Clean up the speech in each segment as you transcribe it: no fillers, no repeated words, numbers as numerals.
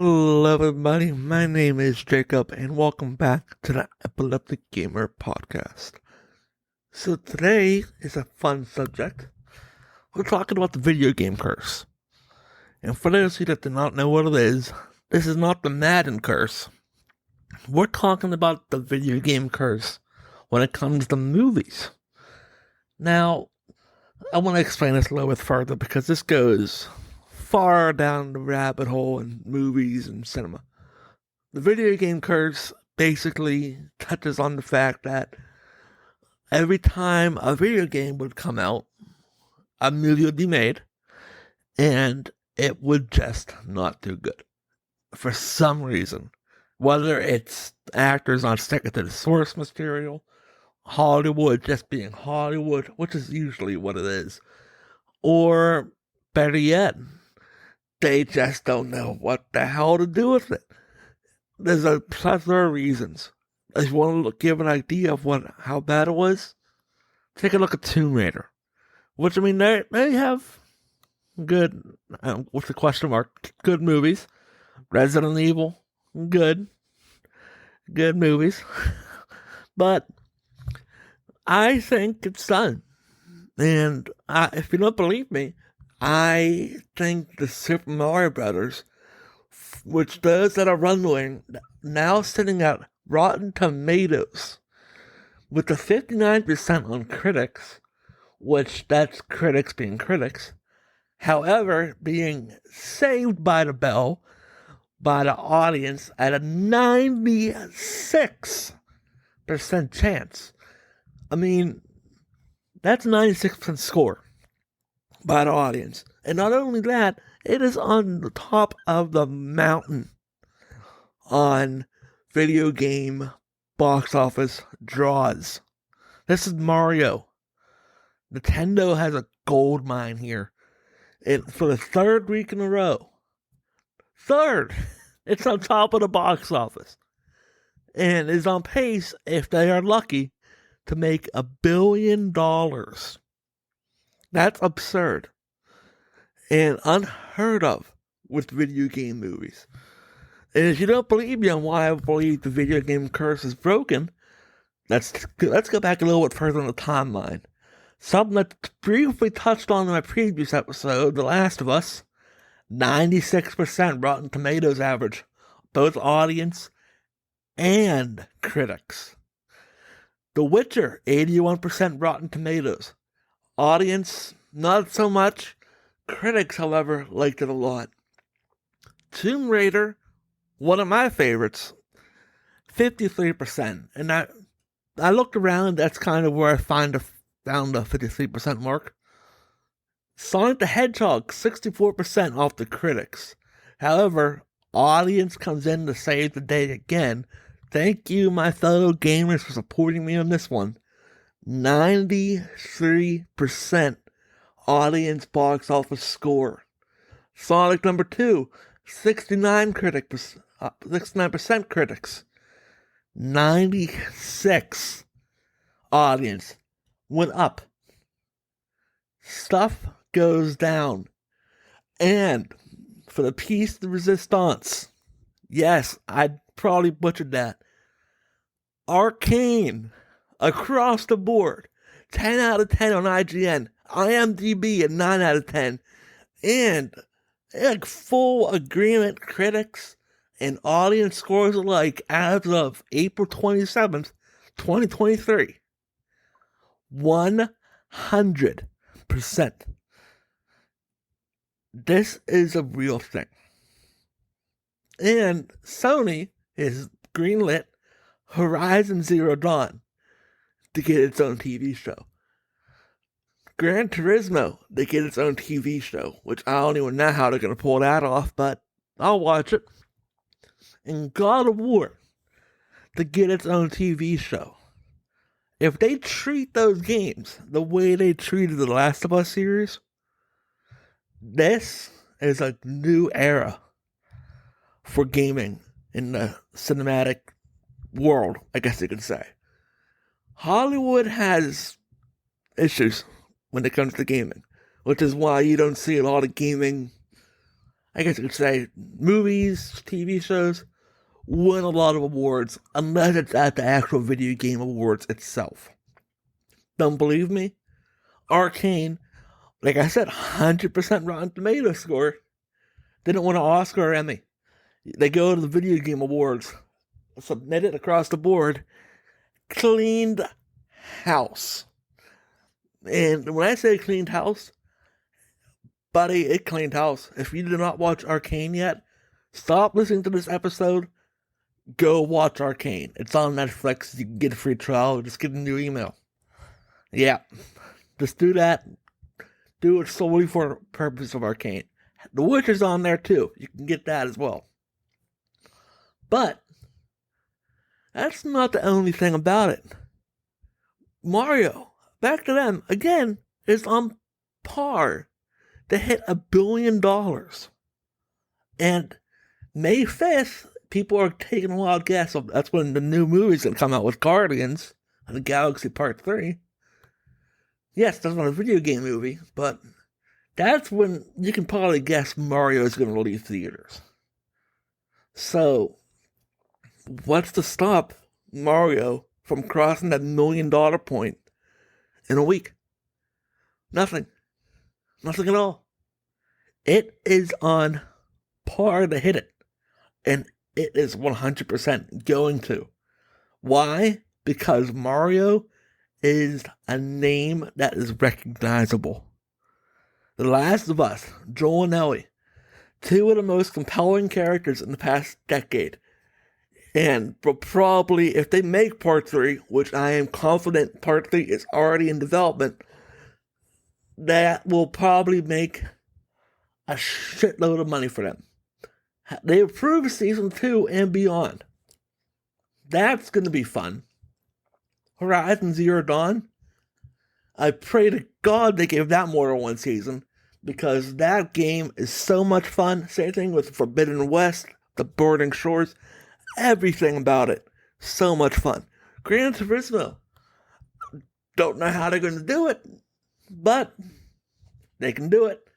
Hello, everybody. My name is Jacob, and welcome back to the Epileptic Gamer Podcast. So, today is a fun subject. We're talking about the video game curse. And for those of you that do not know what it is, this is not the Madden curse. We're talking about the video game curse when it comes to movies. Now, I want to explain this a little bit further because this goes far down the rabbit hole in movies and cinema. The video game curse basically touches on the fact that every time a video game would come out, a movie would be made, and it would just not do good. For some reason. Whether it's actors not sticking to the source material, Hollywood just being Hollywood, which is usually what it is, or better yet, they just don't know what the hell to do with it. There's a plethora of reasons. If you want to give an idea of how bad it was, take a look at Tomb Raider. Which, I mean, they have good, with the question mark, good movies. Resident Evil, good movies. But I think it's done. And if you don't believe me, I think the Super Mario Brothers, which those that are running now sitting at Rotten Tomatoes with the 59% on critics, which that's critics being critics, however, being saved by the bell by the audience at a 96% chance. I mean, that's a 96% score by the audience. And not only that, it is on the top of the mountain on video game box office draws. This is Mario. Nintendo has a gold mine here. For the third week in a row. It's on top of the box office. And is on pace, if they are lucky, to make $1 billion. That's absurd. And unheard of with video game movies. And if you don't believe me on why I believe the video game curse is broken, let's go back a little bit further in the timeline. Something that's briefly touched on in my previous episode, The Last of Us, 96% Rotten Tomatoes average, both audience and critics. The Witcher, 81% Rotten Tomatoes. Audience, not so much. Critics, however, liked it a lot. Tomb Raider, one of my favorites, 53%. And I looked around, that's kind of where I found the 53% mark. Sonic the Hedgehog, 64% off the critics. However, audience comes in to save the day again. Thank you, my fellow gamers, for supporting me on this one. 93% audience box office score. Sonic number 2, 69% critics. 96 audience went up. Stuff goes down. And for the piece de resistance, yes, I probably butchered that. Arcane, across the board, 10 out of 10 on IGN, IMDb at 9 out of 10, and like full agreement critics and audience scores alike as of April 27th, 2023. 100%. This is a real thing. And Sony is greenlit Horizon Zero Dawn to get its own TV show. Gran Turismo to get its own TV show, which I don't even know how they're going to pull that off, but I'll watch it. And God of War to get its own TV show. If they treat those games the way they treated the Last of Us series, this is a new era for gaming in the cinematic world, I guess you could say. Hollywood has issues when it comes to gaming, which is why you don't see a lot of gaming I guess you could say, movies, TV shows, win a lot of awards unless it's at the actual video game awards itself. Don't believe me? Arcane, like I said, 100% Rotten Tomatoes score. Didn't win an Oscar or Emmy. They go to the video game awards, submit it across the board, cleaned house. And when I say cleaned house, buddy, it cleaned house. If you did not watch Arcane yet, stop listening to this episode. Go watch Arcane. It's on Netflix. You can get a free trial. Just get a new email. Yeah. Just do that. Do it solely for the purpose of Arcane. The Witcher's on there too. You can get that as well. But that's not the only thing about it. Mario, back to them, again, is on par to hit $1 billion. And May 5th, people are taking a wild guess. That's when the new movie's going to come out with Guardians of the Galaxy Part 3. Yes, that's not a video game movie, but that's when you can probably guess Mario's going to leave theaters. So, what's to stop Mario from crossing that $1 million point in a week? Nothing. Nothing at all. It is on par to hit it. And it is 100% going to. Why? Because Mario is a name that is recognizable. The Last of Us, Joel and Ellie, two of the most compelling characters in the past decade. And probably, if they make Part 3, which I am confident Part 3 is already in development, that will probably make a shitload of money for them. They approved Season 2 and beyond. That's going to be fun. Horizon Zero Dawn, I pray to God they gave that more than one season, because that game is so much fun. Same thing with Forbidden West, the Burning Shores, everything about it. So much fun. Gran Turismo, don't know how they're going to do it, but they can do it.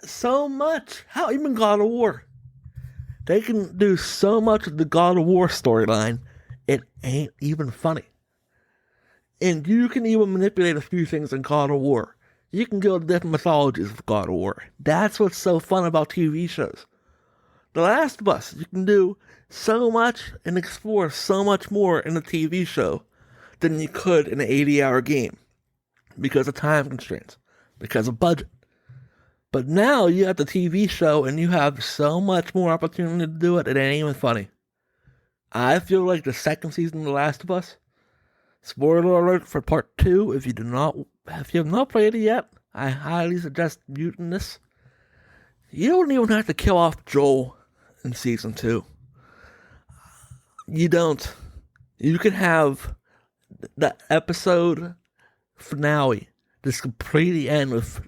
So much. How even God of War. They can do so much of the God of War storyline, it ain't even funny. And you can even manipulate a few things in God of War. You can go to different mythologies with God of War. That's what's so fun about TV shows. The Last of Us, you can do so much and explore so much more in a TV show than you could in an 80-hour game. Because of time constraints. Because of budget. But now you have the TV show and you have so much more opportunity to do it, it ain't even funny. I feel like the second season of The Last of Us, spoiler alert for part 2, if you have not played it yet, I highly suggest muting this. You don't even have to kill off Joel in season 2. You don't. You can have the episode finale just completely end with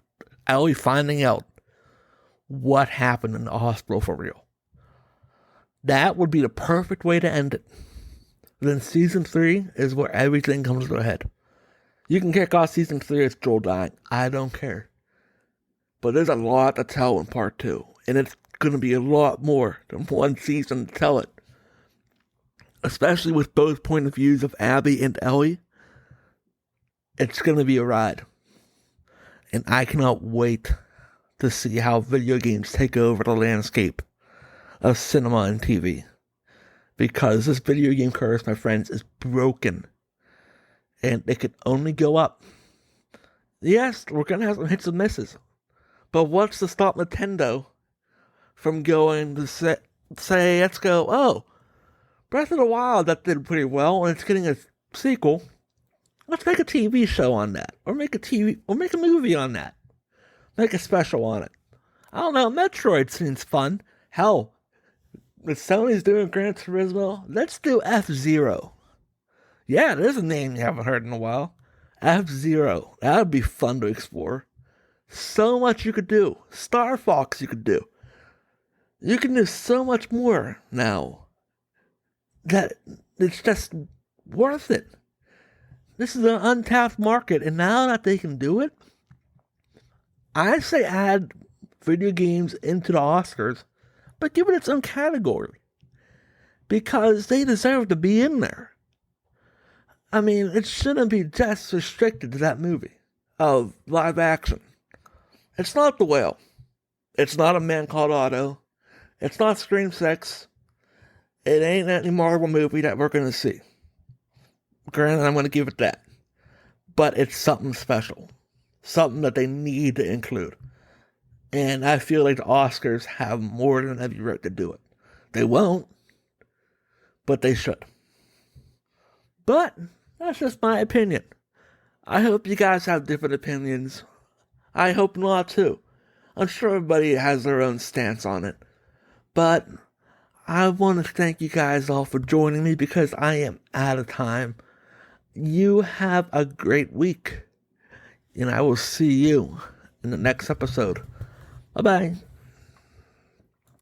Ellie finding out what happened in the hospital for real. That would be the perfect way to end it. Then season 3 is where everything comes to a head. You can kick off season 3 as Joel dying. I don't care. But there's a lot to tell in part 2. And it's going to be a lot more than one season to tell it. Especially with both point of views of Abby and Ellie. It's going to be a ride. And I cannot wait to see how video games take over the landscape of cinema and TV. Because this video game curse, my friends, is broken. And it can only go up. Yes, we're going to have some hits and misses. But what's to stop Nintendo from going to say, let's go, oh, Breath of the Wild, that did pretty well, and it's getting a sequel. Let's make a TV show on that. Or make a movie on that. Make a special on it. I don't know, Metroid seems fun. Hell, if Sony's doing Gran Turismo, let's do F-Zero. Yeah, there's a name you haven't heard in a while. F-Zero. That would be fun to explore. So much you could do. Star Fox you could do. You can do so much more now. That it's just worth it. This is an untapped market, and now that they can do it, I say add video games into the Oscars, but give it its own category. Because they deserve to be in there. I mean, it shouldn't be just restricted to that movie of live action. It's not The Whale. It's not A Man Called Otto. It's not Scream 6. It ain't any Marvel movie that we're going to see. Granted, I'm going to give it that. But it's something special. Something that they need to include. And I feel like the Oscars have more than every right to do it. They won't, but they should. But that's just my opinion. I hope you guys have different opinions. I hope not too. I'm sure everybody has their own stance on it. But I want to thank you guys all for joining me because I am out of time. You have a great week. And I will see you in the next episode. Bye-bye.